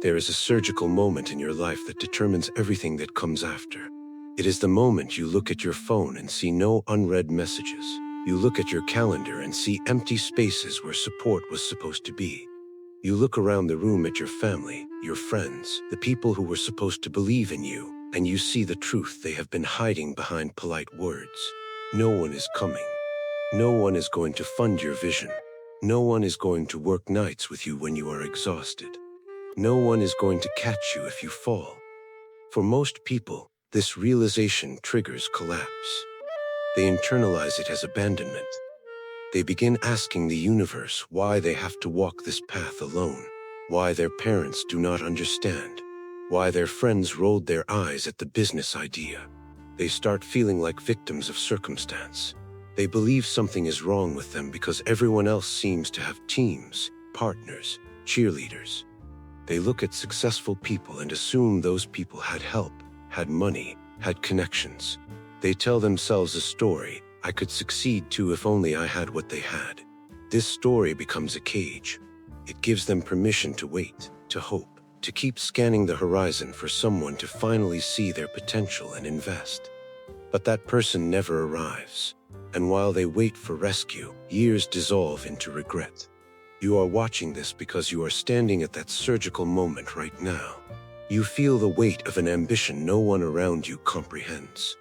There is a surgical moment in your life that determines everything that comes after. It is the moment you look at your phone and see no unread messages. You look at your calendar and see empty spaces where support was supposed to be. You look around the room at your family, your friends, the people who were supposed to believe in you, and you see the truth they have been hiding behind polite words. No one is coming. No one is going to fund your vision. No one is going to work nights with you when you are exhausted. No one is going to catch you if you fall. For most people, this realization triggers collapse. They internalize it as abandonment. They begin asking the universe why they have to walk this path alone, why their parents do not understand, why their friends rolled their eyes at the business idea. They start feeling like victims of circumstance. They believe something is wrong with them because everyone else seems to have teams, partners, cheerleaders. They look at successful people and assume those people had help, had money, had connections. They tell themselves a story. I could succeed too if only I had what they had. This story becomes a cage. It gives them permission to wait, to hope, to keep scanning the horizon for someone to finally see their potential and invest. But that person never arrives. And while they wait for rescue, years dissolve into regret. You are watching this because you are standing at that surgical moment right now. You feel the weight of an ambition no one around you comprehends.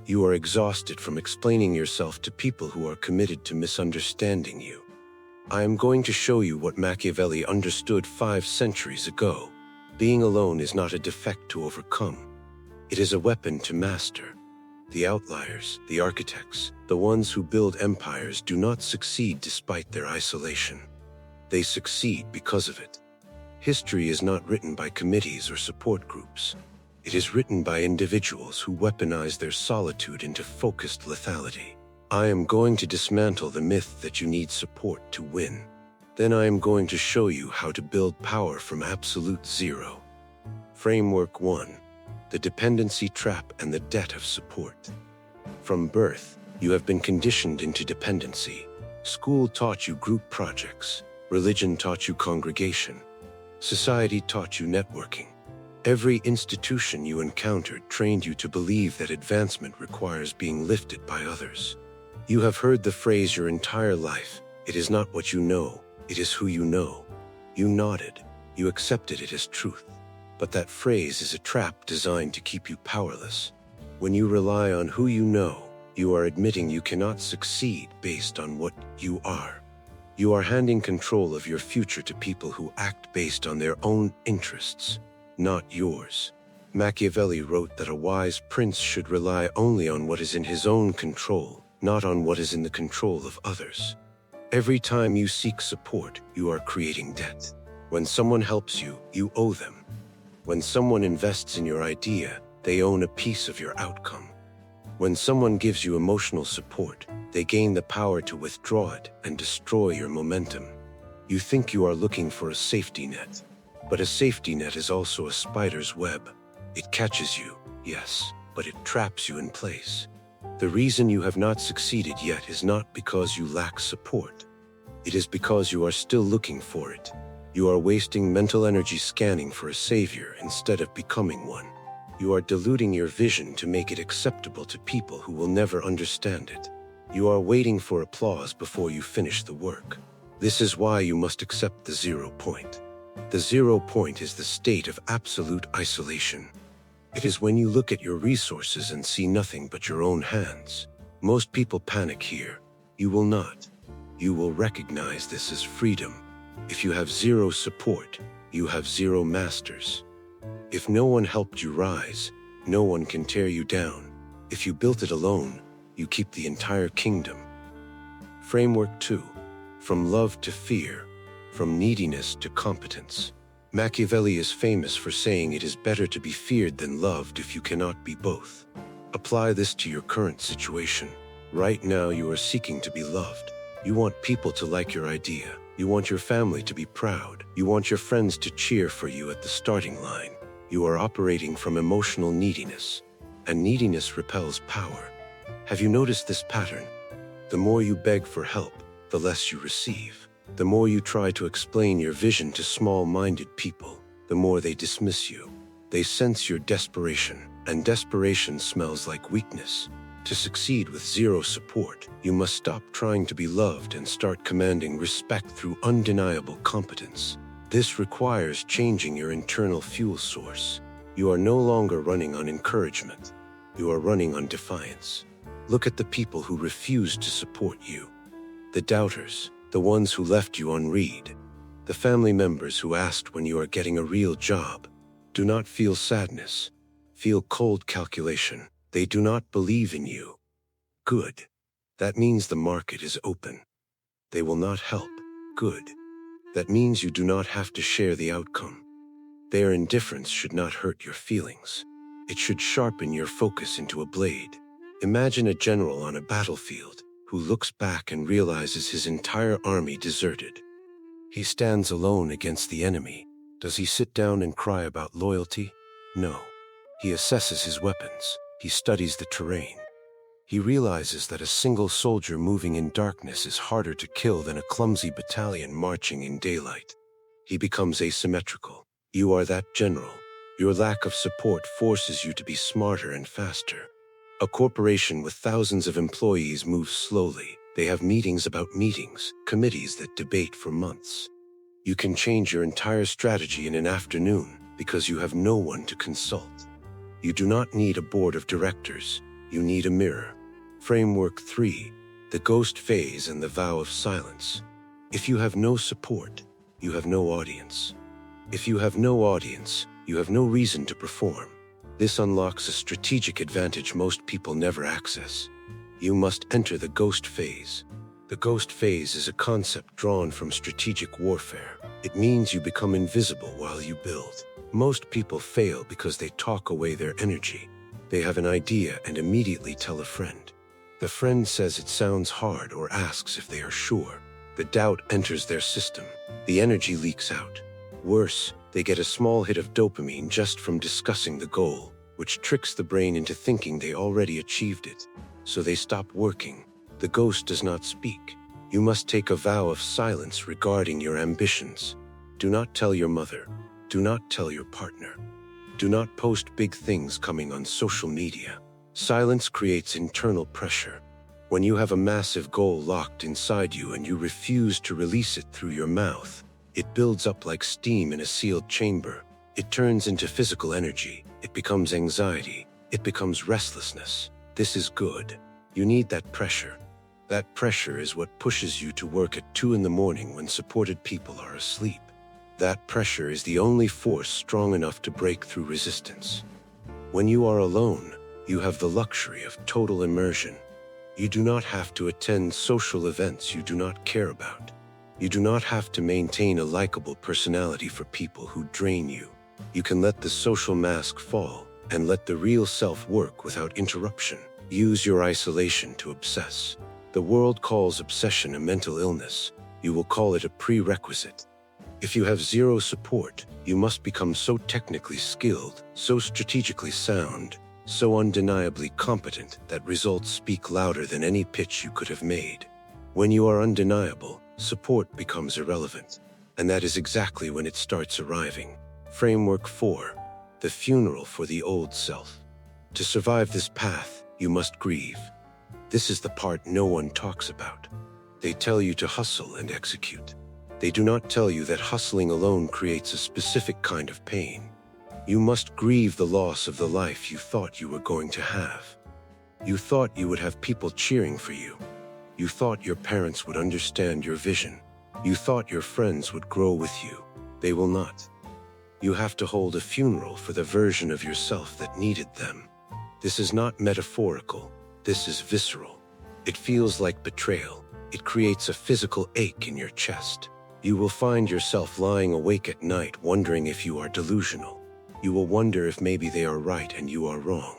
You are exhausted from explaining yourself to people who are committed to misunderstanding you. I am going to show you what Machiavelli understood 5 centuries ago. Being alone is not a defect to overcome. It is a weapon to master. The outliers, the architects, the ones who build empires do not succeed despite their isolation. They succeed because of it. History is not written by committees or support groups. It is written by individuals who weaponize their solitude into focused lethality. I am going to dismantle the myth that you need support to win. Then I am going to show you how to build power from absolute zero. Framework 1. The dependency trap and the debt of support. From birth, you have been conditioned into dependency. School taught you group projects. Religion taught you congregation. Society taught you networking. Every institution you encountered trained you to believe that advancement requires being lifted by others. You have heard the phrase your entire life, "It is not what you know, it is who you know." You nodded. You accepted it as truth. But that phrase is a trap designed to keep you powerless. When you rely on who you know, you are admitting you cannot succeed based on what you are. You are handing control of your future to people who act based on their own interests, not yours. Machiavelli wrote that a wise prince should rely only on what is in his own control, not on what is in the control of others. Every time you seek support, you are creating debt. When someone helps you, you owe them. When someone invests in your idea, they own a piece of your outcome. When someone gives you emotional support, they gain the power to withdraw it and destroy your momentum. You think you are looking for a safety net. But a safety net is also a spider's web. It catches you, yes, but it traps you in place. The reason you have not succeeded yet is not because you lack support. It is because you are still looking for it. You are wasting mental energy scanning for a savior instead of becoming one. You are diluting your vision to make it acceptable to people who will never understand it. You are waiting for applause before you finish the work. This is why you must accept the 0 point. The 0 point is the state of absolute isolation. It is when you look at your resources and see nothing but your own hands. Most people panic here. You will not. You will recognize this as freedom. If you have 0 support, you have 0 masters. If no one helped you rise, no one can tear you down. If you built it alone, you keep the entire kingdom. Framework 2. From love to fear. From neediness to competence. Machiavelli is famous for saying it is better to be feared than loved if you cannot be both. Apply this to your current situation. Right now you are seeking to be loved. You want people to like your idea. You want your family to be proud. You want your friends to cheer for you at the starting line. You are operating from emotional neediness, and neediness repels power. Have you noticed this pattern? The more you beg for help, the less you receive. The more you try to explain your vision to small-minded people, the the more they dismiss you. They sense your desperation, and desperation smells like weakness. To succeed with zero support, you must stop trying to be loved and start commanding respect through undeniable competence. This requires changing your internal fuel source. You are no longer running on encouragement. You are running on defiance. Look at the people who refuse to support you. The doubters, the ones who left you unread, the family members who asked when you are getting a real job. Do not feel sadness. Feel cold calculation. They do not believe in you. Good. That means the market is open. They will not help. Good. That means you do not have to share the outcome. Their indifference should not hurt your feelings. It should sharpen your focus into a blade. Imagine a general on a battlefield who looks back and realizes his entire army deserted. He stands alone against the enemy. Does he sit down and cry about loyalty? No. He assesses his weapons. He studies the terrain. He realizes that a single soldier moving in darkness is harder to kill than a clumsy battalion marching in daylight. He becomes asymmetrical. You are that general. Your lack of support forces you to be smarter and faster. A corporation with thousands of employees moves slowly. They have meetings about meetings, committees that debate for months. You can change your entire strategy in an afternoon because you have no one to consult. You do not need a board of directors. You need a mirror. Framework 3, the ghost phase and the vow of silence. If you have no support, you have no audience. If you have no audience, you have no reason to perform. This unlocks a strategic advantage most people never access. You must enter the ghost phase. The ghost phase is a concept drawn from strategic warfare. It means you become invisible while you build. Most people fail because they talk away their energy. They have an idea and immediately tell a friend. The friend says it sounds hard or asks if they are sure. The doubt enters their system. The energy leaks out. Worse, they get a small hit of dopamine just from discussing the goal, which tricks the brain into thinking they already achieved it. So they stop working. The ghost does not speak. You must take a vow of silence regarding your ambitions. Do not tell your mother. Do not tell your partner. Do not post big things coming on social media. Silence creates internal pressure. When you have a massive goal locked inside you and you refuse to release it through your mouth, it builds up like steam in a sealed chamber. It turns into physical energy. It becomes anxiety. It becomes restlessness. This is good. You need that pressure. That pressure is what pushes you to work at 2 in the morning when supported people are asleep. That pressure is the only force strong enough to break through resistance. When you are alone, you have the luxury of total immersion. You do not have to attend social events you do not care about. You do not have to maintain a likable personality for people who drain you. You can let the social mask fall and let the real self work without interruption. Use your isolation to obsess. The world calls obsession a mental illness. You will call it a prerequisite. If you have zero support, you must become so technically skilled, so strategically sound, so undeniably competent that results speak louder than any pitch you could have made. When you are undeniable, support becomes irrelevant. And that is exactly when it starts arriving. Framework 4, the funeral for the old self. To survive this path, you must grieve. This is the part no one talks about. They tell you to hustle and execute. They do not tell you that hustling alone creates a specific kind of pain. You must grieve the loss of the life you thought you were going to have. You thought you would have people cheering for you. You thought your parents would understand your vision. You thought your friends would grow with you. They will not. You have to hold a funeral for the version of yourself that needed them. This is not metaphorical. This is visceral. It feels like betrayal. It creates a physical ache in your chest. You will find yourself lying awake at night wondering if you are delusional. You will wonder if maybe they are right and you are wrong.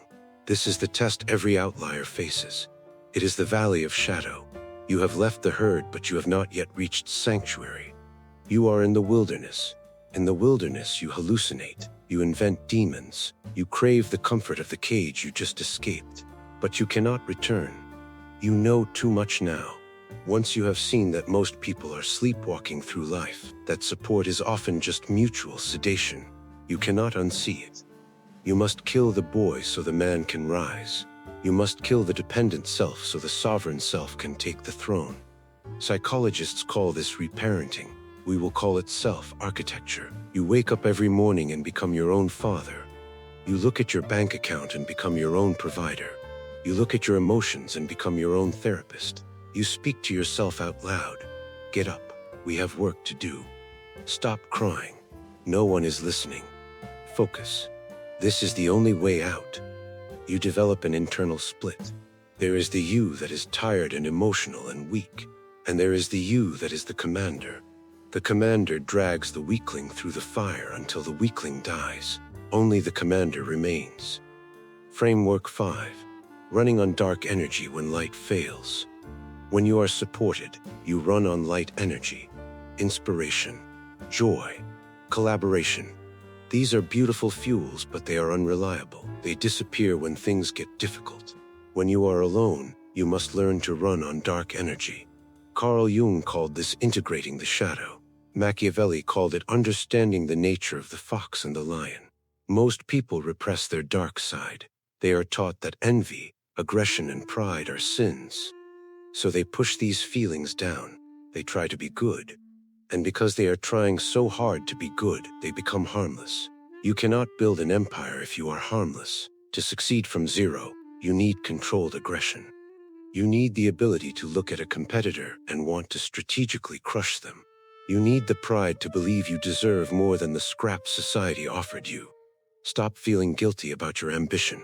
This is the test every outlier faces. It is the valley of shadow. You have left the herd, but you have not yet reached sanctuary. You are in the wilderness. In the wilderness, you hallucinate. You invent demons. You crave the comfort of the cage you just escaped. But you cannot return. You know too much now. Once you have seen that most people are sleepwalking through life, that support is often just mutual sedation, You cannot unsee it. You must kill the boy so the man can rise. You must kill the dependent self so the sovereign self can take the throne. Psychologists call this reparenting. We will call it self-architecture. You wake up every morning and become your own father. You look at your bank account and become your own provider. You look at your emotions and become your own therapist. You speak to yourself out loud. Get up. We have work to do. Stop crying. No one is listening. Focus. This is the only way out. You develop an internal split. There is the you that is tired and emotional and weak, and there is the you that is the commander. The commander drags the weakling through the fire until the weakling dies. Only the commander remains. Framework 5. Running on dark energy when light fails. When you are supported, you run on light energy. Inspiration, joy, collaboration. These are beautiful fuels, but they are unreliable. They disappear when things get difficult. When you are alone, you must learn to run on dark energy. Carl Jung called this integrating the shadow. Machiavelli called it understanding the nature of the fox and the lion. Most people repress their dark side. They are taught that envy, aggression, and pride are sins. So they push these feelings down. They try to be good. And because they are trying so hard to be good, they become harmless. You cannot build an empire if you are harmless. To succeed from zero, you need controlled aggression. You need the ability to look at a competitor and want to strategically crush them. You need the pride to believe you deserve more than the scraps society offered you. Stop feeling guilty about your ambition.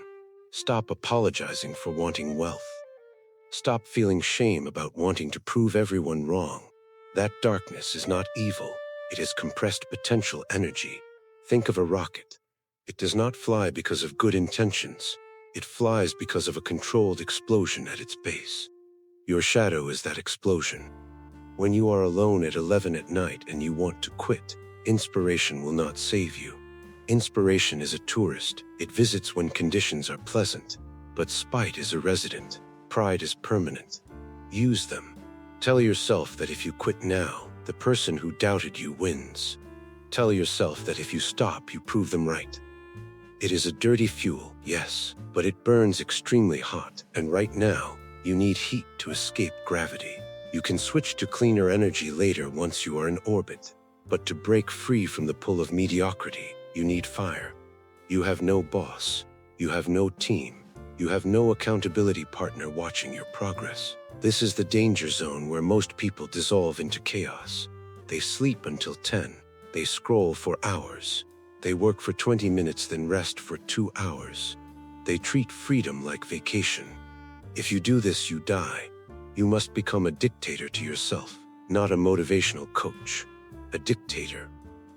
Stop apologizing for wanting wealth. Stop feeling shame about wanting to prove everyone wrong. That darkness is not evil. It is compressed potential energy. Think of a rocket. It does not fly because of good intentions. It flies because of a controlled explosion at its base. Your shadow is that explosion. When you are alone at 11 at night and you want to quit, inspiration will not save you. Inspiration is a tourist. It visits when conditions are pleasant. But spite is a resident. Pride is permanent. Use them. Tell yourself that if you quit now, the person who doubted you wins. Tell yourself that if you stop, you prove them right. It is a dirty fuel, yes, but it burns extremely hot, and right now, you need heat to escape gravity. You can switch to cleaner energy later once you are in orbit, but to break free from the pull of mediocrity, you need fire. You have no boss. You have no team. You have no accountability partner watching your progress. This is the danger zone where most people dissolve into chaos. They sleep until 10. They scroll for hours. They work for 20 minutes, then rest for 2 hours. They treat freedom like vacation. If you do this, you die. You must become a dictator to yourself, not a motivational coach. A dictator.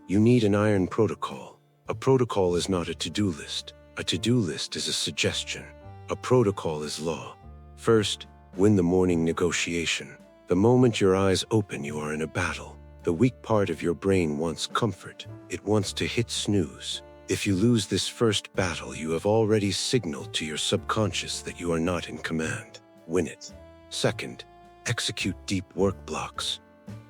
You need an iron protocol. A protocol is not a to-do list. A to-do list is a suggestion. A protocol is law. First, win the morning negotiation. The moment your eyes open, you are in a battle. The weak part of your brain wants comfort. It wants to hit snooze. If you lose this first battle, you have already signaled to your subconscious that you are not in command. Win it. Second, execute deep work blocks.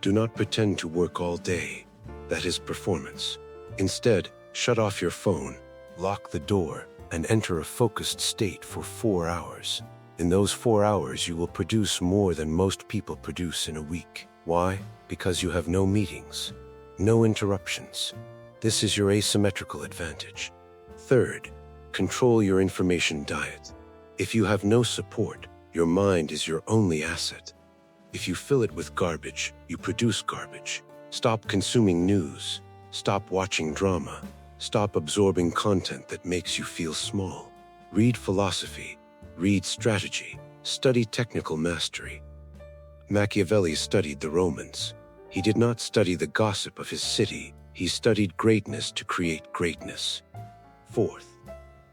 Do not pretend to work all day. That is performance. Instead, shut off your phone, lock the door, and enter a focused state for 4 hours. In those 4 hours, you will produce more than most people produce in a week. Why? Because you have no meetings, no interruptions. This is your asymmetrical advantage. Third, control your information diet. If you have no support, your mind is your only asset. If you fill it with garbage, you produce garbage. Stop consuming news. Stop watching drama. Stop absorbing content that makes you feel small. Read philosophy. Read strategy. Study technical mastery. Machiavelli studied the Romans. He did not study the gossip of his city. He studied greatness to create greatness. Fourth,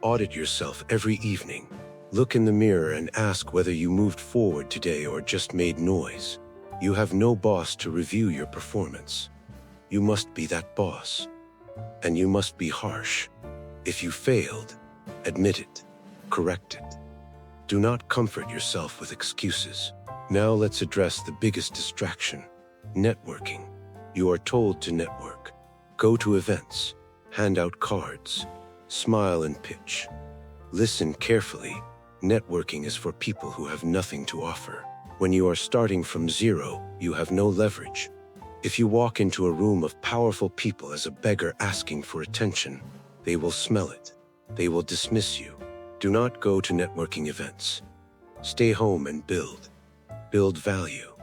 audit yourself every evening. Look in the mirror and ask whether you moved forward today or just made noise. You have no boss to review your performance. You must be that boss. And you must be harsh. If you failed, admit it. Correct it. Do not comfort yourself with excuses. Now let's address the biggest distraction, networking. You are told to network. Go to events. Hand out cards. Smile and pitch. Listen carefully. Networking is for people who have nothing to offer. When you are starting from zero, you have no leverage. If you walk into a room of powerful people as a beggar asking for attention, they will smell it. They will dismiss you. Do not go to networking events. Stay home and build. Build value.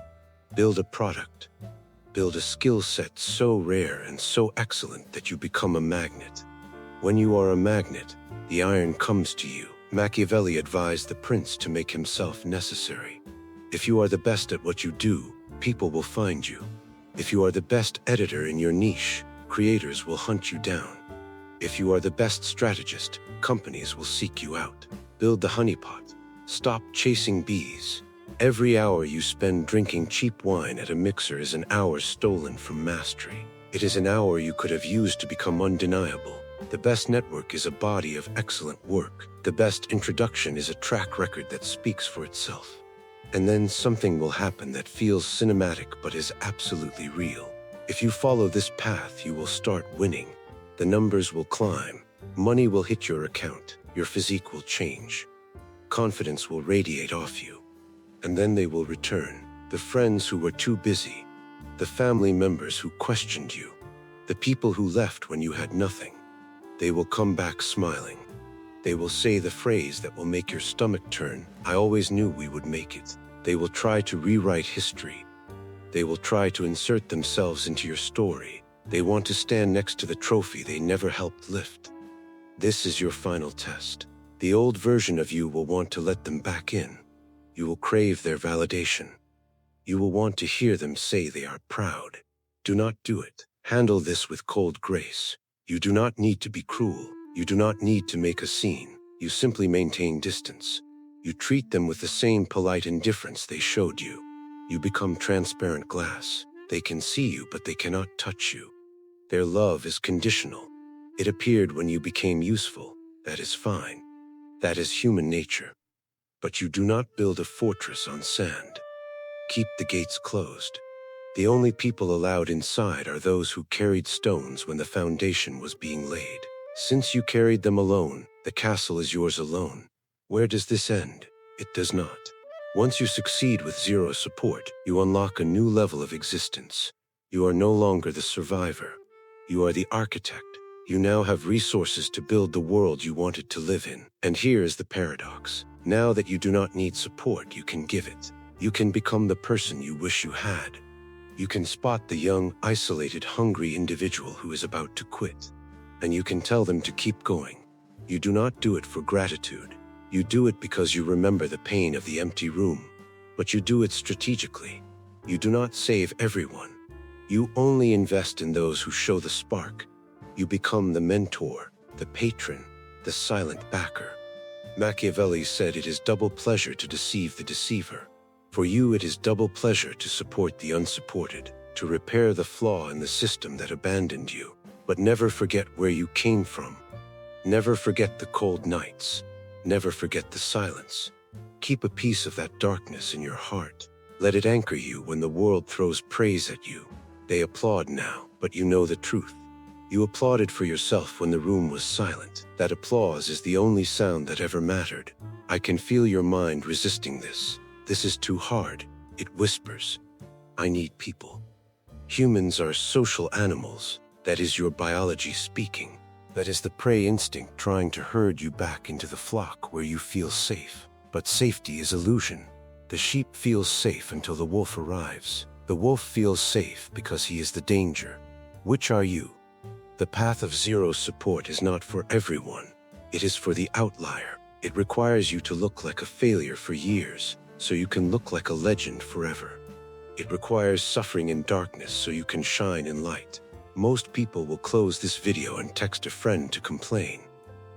Build a product. Build a skill set so rare and so excellent that you become a magnet. When you are a magnet, the iron comes to you. Machiavelli advised the prince to make himself necessary. If you are the best at what you do, people will find you. If you are the best editor in your niche, creators will hunt you down. If you are the best strategist, companies will seek you out. Build the honeypot. Stop chasing bees. Every hour you spend drinking cheap wine at a mixer is an hour stolen from mastery. It is an hour you could have used to become undeniable. The best network is a body of excellent work. The best introduction is a track record that speaks for itself. And then something will happen that feels cinematic but is absolutely real. If you follow this path, you will start winning. The numbers will climb. Money will hit your account. Your physique will change. Confidence will radiate off you. And then they will return. The friends who were too busy. The family members who questioned you. The people who left when you had nothing. They will come back smiling. They will say the phrase that will make your stomach turn, "I always knew we would make it." They will try to rewrite history. They will try to insert themselves into your story. They want to stand next to the trophy they never helped lift. This is your final test. The old version of you will want to let them back in. You will crave their validation. You will want to hear them say they are proud. Do not do it. Handle this with cold grace. You do not need to be cruel. You do not need to make a scene. You simply maintain distance. You treat them with the same polite indifference they showed you. You become transparent glass. They can see you, but they cannot touch you. Their love is conditional. It appeared when you became useful. That is fine. That is human nature. But you do not build a fortress on sand. Keep the gates closed. The only people allowed inside are those who carried stones when the foundation was being laid. Since you carried them alone, the castle is yours alone. Where does this end? It does not. Once you succeed with zero support, you unlock a new level of existence. You are no longer the survivor. You are the architect. You now have resources to build the world you wanted to live in. And here is the paradox. Now that you do not need support, you can give it. You can become the person you wish you had. You can spot the young, isolated, hungry individual who is about to quit. And you can tell them to keep going. You do not do it for gratitude. You do it because you remember the pain of the empty room. But you do it strategically. You do not save everyone. You only invest in those who show the spark. You become the mentor, the patron, the silent backer. Machiavelli said it is double pleasure to deceive the deceiver. For you, it is double pleasure to support the unsupported, to repair the flaw in the system that abandoned you. But never forget where you came from. Never forget the cold nights. Never forget the silence. Keep a piece of that darkness in your heart. Let it anchor you when the world throws praise at you. They applaud now, but you know the truth. You applauded for yourself when the room was silent. That applause is the only sound that ever mattered. I can feel your mind resisting this. This is too hard. It whispers. I need people. Humans are social animals. That is your biology speaking. That is the prey instinct trying to herd you back into the flock where you feel safe. But safety is illusion. The sheep feels safe until the wolf arrives. The wolf feels safe because he is the danger. Which are you? The path of zero support is not for everyone. It is for the outlier. It requires you to look like a failure for years, so you can look like a legend forever. It requires suffering in darkness so you can shine in light. Most people will close this video and text a friend to complain.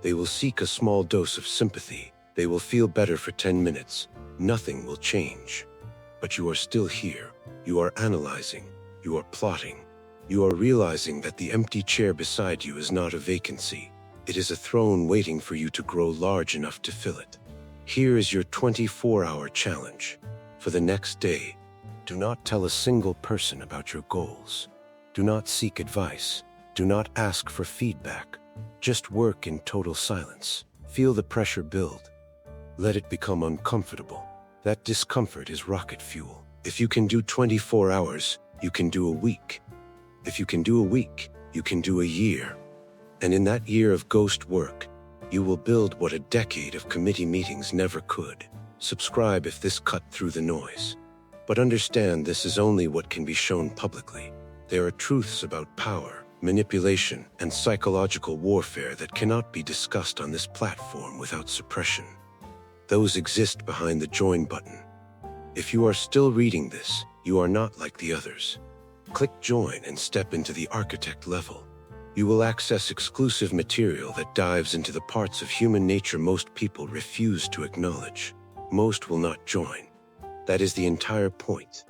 They will seek a small dose of sympathy. They will feel better for 10 minutes. Nothing will change. But you are still here. You are analyzing. You are plotting. You are realizing that the empty chair beside you is not a vacancy. It is a throne waiting for you to grow large enough to fill it. Here is your 24-hour challenge. For the next day, do not tell a single person about your goals. Do not seek advice. Do not ask for feedback. Just work in total silence. Feel the pressure build. Let it become uncomfortable. That discomfort is rocket fuel. If you can do 24 hours, you can do a week. If you can do a week, you can do a year. And in that year of ghost work, you will build what a decade of committee meetings never could. Subscribe if this cut through the noise. But understand this is only what can be shown publicly. There are truths about power, manipulation, and psychological warfare that cannot be discussed on this platform without suppression. Those exist behind the join button. If you are still reading this, you are not like the others. Click join and step into the architect level. You will access exclusive material that dives into the parts of human nature most people refuse to acknowledge. Most will not join. That is the entire point.